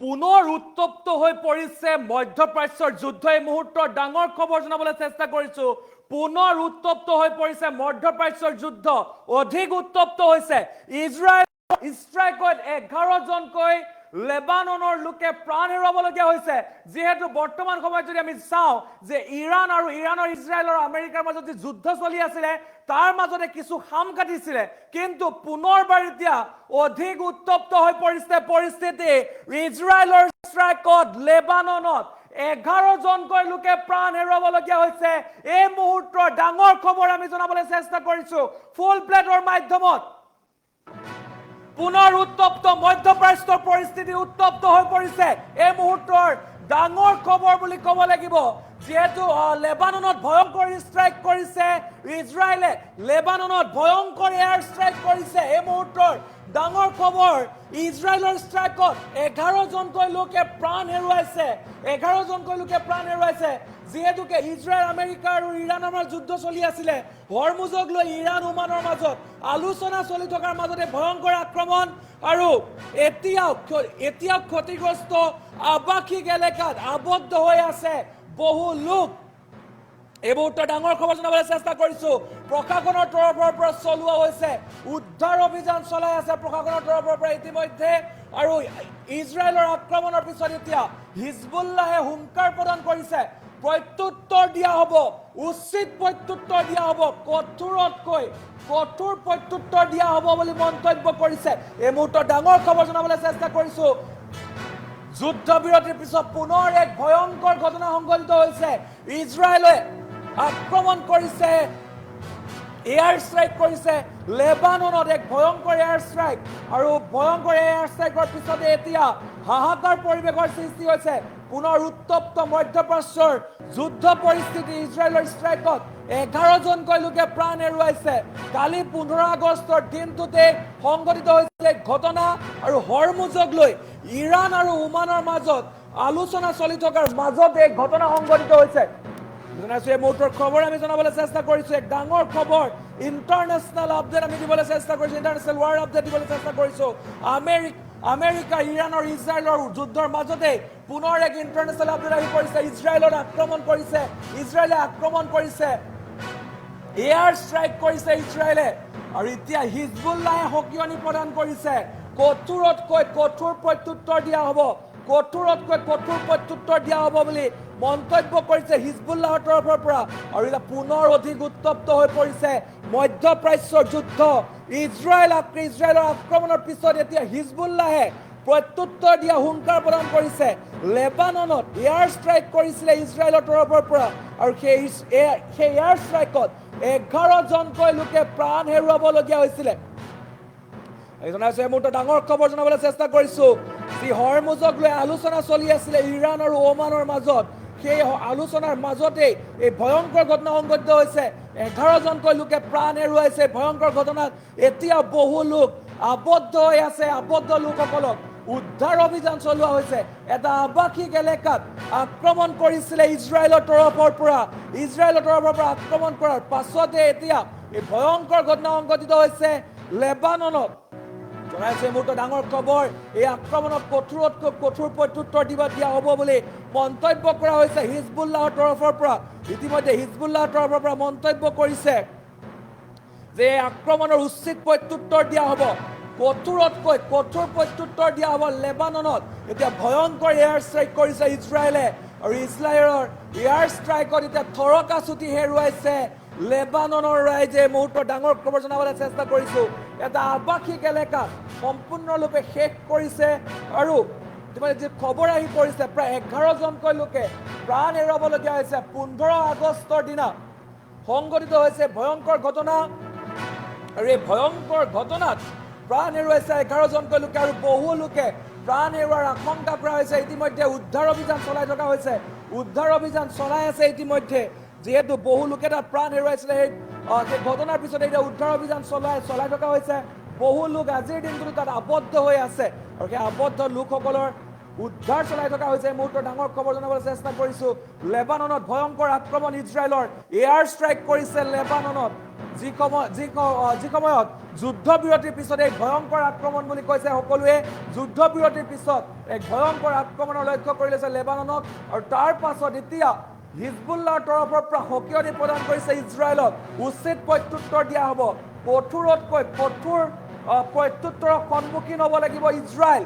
পুনৰ উত্তপ্ত হৈ পৰিছে মধ্যপ্ৰাচ্যৰ যুদ্ধ। এই মুহূৰ্তৰ ডাঙৰ খবৰ জনাবলৈ চেষ্টা কৰিছো। পুনৰ উত্তপ্ত হৈ পৰিছে মধ্যপ্ৰাচ্যৰ যুদ্ধ। অধিক উত্তপ্ত হৈছে ইজৰাইল ষ্ট্ৰাইকত 11 জনকৈ লেবাননৰ লোকে প্ৰাণ হেৰুৱাবলগীয়া হৈছে। যেহেতু বৰ্তমান সময়ত যদি আমি চাওঁ যে ইৰাণ আৰু ইজৰাইলৰ আমেৰিকাৰ মাজত যি যুদ্ধ চলি আছিলে তাৰ মাজতে কিছু খাম কাটিছিলে, কিন্তু পুনৰবাৰ এতিয়া অধিক উত্তপ্ত হৈ পৰিছে পৰিস্থিতি। ইজৰাইলৰ ষ্ট্ৰাইকত লেবাননত 11 জনকৈ লোকে প্ৰাণ হেৰুৱাবলগীয়া হৈছে। এই মুহূৰ্তৰ ডাঙৰ খবৰ আমি জনাবলৈ চেষ্টা কৰিছো ফুল প্লেটৰ মাধ্যমত। পুনৰ উত্তপ্ত মধ্যপ্ৰাচ্যৰ পৰিস্থিতি উত্তপ্ত হৈ পৰিছে। এই মুহূৰ্তৰ ডাঙৰ খবৰ বুলি ক'ব লাগিব, যেহেতু লেবাননত ভয়ংকৰ ষ্ট্ৰাইক কৰিছে ইজৰাইলে, লেবাননত ভয়ংকৰ এয়াৰ ষ্ট্ৰাইক কৰিছে। এই মুহূৰ্তৰ ডাঙৰ খবৰ, ইজৰাইলৰ ষ্ট্ৰাইকত 11 জনকৈ লোকে প্ৰাণ হেৰুৱাইছে। 11 জনকৈ লোকে প্ৰাণ হেৰুৱাইছে। যিহেতুকে ইজৰাইল আমেৰিকা আৰু ইৰাণৰ মাজত যুদ্ধ চলি আছিলে, হৰমুজক লৈ ইৰাণ ওমানৰ মাজত আলোচনা চলি থকাৰ মাজতে ভয়ংকৰ আক্ৰমণ আৰু এতিয়াও ক্ষতিগ্ৰস্ত আৱাসিক এলেকাত আবদ্ধ হৈ আছে বহু লোক। এই মুহূৰ্তৰ ডাঙৰ খবৰ জনাবলৈ চেষ্টা কৰিছো। প্ৰশাসনৰ তৰফৰ পৰা চলোৱা হৈছে উদ্ধাৰ অভিযান চলাই আছে প্ৰশাসনৰ তৰফৰ পৰা ইতিমধ্যে। আৰু ইজৰাইলৰ আক্ৰমণৰ পিছত এতিয়া হিজবুল্লাহে হুংকাৰ প্ৰদান কৰিছে, প্ৰত্যুত্তৰ দিয়া হ'ব, উচিত প্ৰত্যুত্তৰ দিয়া হ'ব, কঠোৰ প্ৰত্যুত্তৰ দিয়া হ'ব বুলি মন্তব্য কৰিছে। এই মুহূৰ্তৰ ডাঙৰ খবৰ জনাবলৈ চেষ্টা কৰিছো। যুদ্ধবিৰতিৰ পিছত পুনৰ এক ভয়ংকৰ ঘটনা সংঘটিত হৈছে। ইজৰাইলে আক্ৰমণ কৰিছে, এয়াৰ ষ্ট্ৰাইক কৰিছে লেবাননত, এক ভয়ংকৰ এয়াৰ ষ্ট্ৰাইক। আৰু ভয়ংকৰ এয়াৰ ষ্ট্ৰাইকৰ পিছতে এতিয়া হাহাকাৰ পৰিৱেশৰ সৃষ্টি হৈছে। পুনৰ উত্তপ্ত মধ্যপ্ৰাচ্যৰ যুদ্ধ পৰিস্থিতি। ইজৰাইলৰ ষ্ট্ৰাইকত 11 জনকৈ লোকে প্ৰাণ হেৰুৱাইছে। কালি 15 আগষ্টৰ দিনটোতে সংঘটিত হৈছিলে ঘটনা। আৰু হৰমুজক লৈ ইৰাণ আৰু ওমানৰ মাজত আলোচনা চলি থকাৰ মাজত এই ঘটনা সংঘটিত হৈছে। এই মুহূৰ্তৰ খবৰ আমি জনাবলৈ চেষ্টা কৰিছো। এক ডাঙৰ খবৰ, ইণ্টাৰনেশ্যনেল আপডেট আমি দিবলৈ চেষ্টা কৰিছো, ইণ্টাৰনেশ্যনেল ৱাৰ আপডেট দিবলৈ চেষ্টা কৰিছো। আমেৰিকা, ইৰাণ আৰু ইজৰাইলৰ যুদ্ধৰ মাজতে পুনৰ এক ইণ্টাৰনেশ্যনেল আপডেট আহি পৰিছে। ইজৰাইলে আক্ৰমণ কৰিছে, এয়াৰ ষ্ট্ৰাইক কৰিছে ইজৰাইলে। আৰু এতিয়া হিজবুল্লাহে সকিয়নি প্ৰদান কৰিছে, কঠোৰতকৈ কঠোৰ প্ৰত্যুত্তৰ দিয়া হ'ব, বুলি মন্তব্য কৰিছে হিজবুল্লাহৰ তৰফৰ পৰা। আৰু এতিয়া পুনৰ অধিক উত্তপ্ত হৈ পৰিছে মধ্যপ্ৰাচ্যৰ যুদ্ধ। ইজৰাইলৰ আক্ৰমণৰ পিছত এতিয়া হিজবুল্লাহে প্ৰত্যুত্তৰ দিয়া হুংকাৰ প্ৰদান কৰিছে। লেবাননত এয়াৰ ষ্ট্ৰাইক কৰিছিলে ইজৰাইলৰ তৰফৰ পৰা। আৰু সেই এয়াৰ ষ্ট্ৰাইকত 11 জনকৈ লোকে প্ৰাণ হেৰুৱাবলগীয়া হৈছিলে। এই মুহূৰ্তত ডাঙৰ খবৰ জনাবলৈ চেষ্টা কৰিছো। যি হৰমুজক লৈ আলোচনা চলি আছিলে ইৰাণ আৰু ওমানৰ মাজত, সেই আলোচনাৰ মাজতেই এই ভয়ংকৰ ঘটনা সংঘটিত হৈছে। 11 জনকৈ লোকে প্ৰাণ হেৰুৱাইছে ভয়ংকৰ ঘটনাত। এতিয়া বহু লোক আবদ্ধ হৈ আছে। আবদ্ধ লোকসকলক উদ্ধাৰ অভিযান চলোৱা হৈছে। এটা আৱাসিক এলেকাত আক্ৰমণ কৰিছিলে ইজৰাইলৰ তৰফৰ পৰা আক্ৰমণ কৰাৰ পাছতে এতিয়া এই ভয়ংকৰ ঘটনা সংঘটিত হৈছে লেবাননত। জনাইছে মুহূৰ্ত ডাঙৰ খবৰ, এই আক্ৰমণক কঠোৰতকৈ কঠোৰ প্ৰত্যুত্তৰ দিয়া হ'ব বুলি মন্তব্য কৰা হৈছে হিজবুল্লাহৰ তৰফৰ পৰা। ইতিমধ্যে হিজবুল্লাহৰ তৰফৰ পৰা মন্তব্য কৰিছে যে এই আক্ৰমণৰ উচিত প্ৰত্যুত্তৰ দিয়া হ'ব, কঠোৰতকৈ কঠোৰ প্ৰত্যুত্তৰ দিয়া হ'ব লেবাননত। এতিয়া ভয়ংকৰ এয়াৰ ষ্ট্ৰাইক কৰিছে ইজৰাইলে। আৰু ইজৰাইলৰ এয়াৰ ষ্ট্ৰাইকত এতিয়া থৰকা চুটি হেৰুৱাইছে লেবাননৰ ৰাইজে। মুহূৰ্তৰ ডাঙৰ খবৰ জনাবলৈ চেষ্টা কৰিছো। এটা আৱাসিক এলেকা সম্পূৰ্ণৰূপে শেষ কৰিছে। আৰু যি খবৰ আহি পৰিছে, প্ৰায় 11 জনকৈ লোকে প্ৰাণ হেৰুৱাবলগীয়া হৈছে। 15 আগষ্টৰ দিনা সংঘটিত হৈছে ভয়ংকৰ ঘটনা। আৰু এই ভয়ংকৰ ঘটনাত প্ৰাণ হেৰুৱাইছে 11 জনকৈ লোকে। আৰু বহু লোকে প্ৰাণ হেৰুৱাৰ আশংকা কৰা হৈছে। ইতিমধ্যে উদ্ধাৰ অভিযান চলাই থকা হৈছে, চলাই আছে ইতিমধ্যে। যিহেতু বহু লোকে তাত প্ৰাণ হেৰুৱাইছিলে সেই ঘটনাৰ পিছতে এতিয়া উদ্ধাৰ অভিযান চলাই থকা হৈছে। বহু লোক আজিৰ দিনটোত তাত আবদ্ধ হৈ আছে। আৰু সেই আবদ্ধ লোকসকলৰ উদ্ধাৰ চলাই থকা হৈছে। এই মুহূৰ্তৰ ডাঙৰ খবৰ জনাবলৈ চেষ্টা কৰিছো। লেবাননত ভয়ংকৰ আক্ৰমণ, ইজৰাইলৰ এয়াৰ ষ্ট্ৰাইক কৰিছে লেবাননত। যি সময়ত যুদ্ধবিৰতিৰ পিছত এই ভয়ংকৰ আক্ৰমণ বুলি কৈছে সকলোৱে যুদ্ধবিৰতিৰ পিছত এক ভয়ংকৰ আক্ৰমণৰ লক্ষ্য কৰি লৈছে লেবাননক আৰু তাৰ পাছত এতিয়া হিজবুল্লাহৰ তৰফৰ পৰা সকিয়নি প্ৰদান কৰিছে ইজৰাইলক উচিত প্ৰত্যুত্তৰ দিয়া হ'ব কঠোৰতকৈ কঠোৰ প্ৰত্যুত্তৰৰ সন্মুখীন হ'ব লাগিব ইজৰাইল